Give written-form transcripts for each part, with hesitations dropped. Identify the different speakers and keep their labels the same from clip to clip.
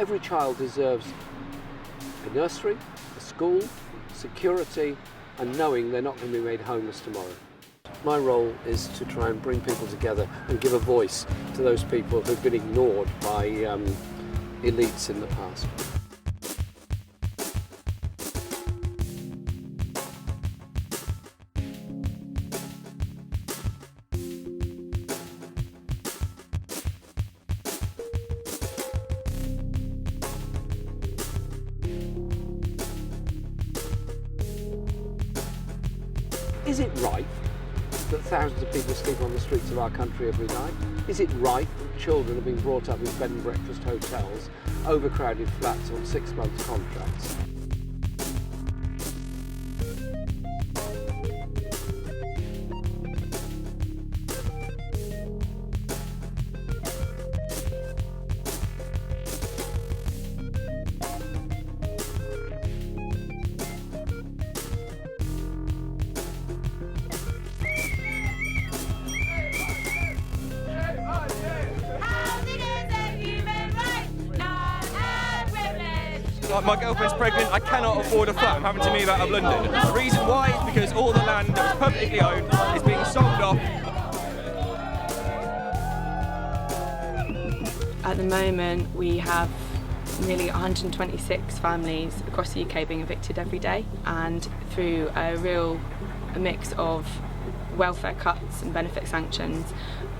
Speaker 1: Every child deserves a nursery, a school, security, and knowing they're not going to be made homeless tomorrow. My role is to try and bring people together and give a voice to those people who've been ignored by elites in the past. Is it right that thousands of people sleep on the streets of our country every night? Is it right that children are being brought up in bed and breakfast hotels, overcrowded flats on 6-month contracts?
Speaker 2: My girlfriend's pregnant, I cannot afford a flat, I'm having to move out of London. The reason why is because all the land that was publicly owned is being sold off.
Speaker 3: At the moment we have nearly 126 families across the UK being evicted every day, and through a mix of welfare cuts and benefit sanctions,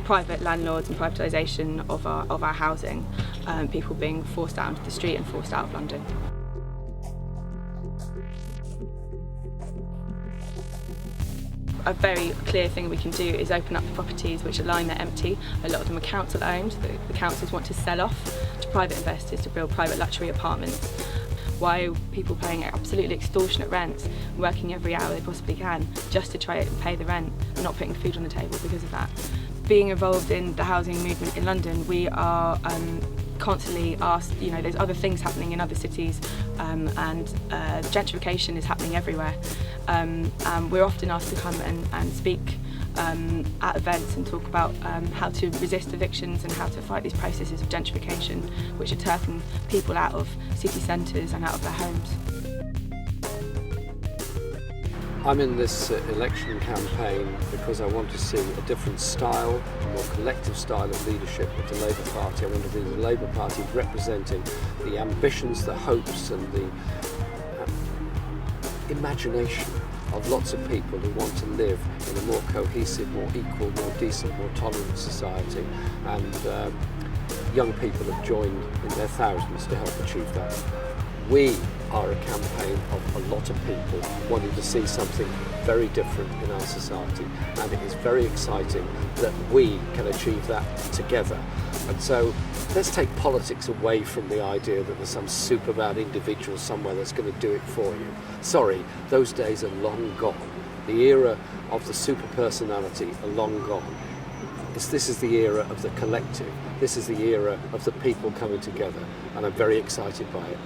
Speaker 3: private landlords and privatisation of our housing, people being forced out into the street and forced out of London. A very clear thing we can do is open up the properties which are lying there empty. A lot of them are council owned. The councils want to sell off to private investors to build private luxury apartments. Why are people paying absolutely extortionate rents, working every hour they possibly can just to try and pay the rent and not putting food on the table because of that? Being involved in the housing movement in London, we are constantly asked, there's other things happening in other cities, and gentrification is happening everywhere. We're often asked to come and speak at events and talk about how to resist evictions and how to fight these processes of gentrification, which are turfing people out of city centres and out of their homes.
Speaker 1: I'm in this election campaign because I want to see a different style, a more collective style of leadership with the Labour Party. I want to be the Labour Party representing the ambitions, the hopes and the imagination of lots of people who want to live in a more cohesive, more equal, more decent, more tolerant society. And young people have joined in their thousands to help achieve that. We are a campaign of a lot of people wanting to see something very different in our society, and it is very exciting that we can achieve that together. And so let's take politics away from the idea that there's some super bad individual somewhere that's going to do it for you. Sorry, those days are long gone. The era of the super personality are long gone. This is the era of the collective. This is the era of the people coming together, and I'm very excited by it.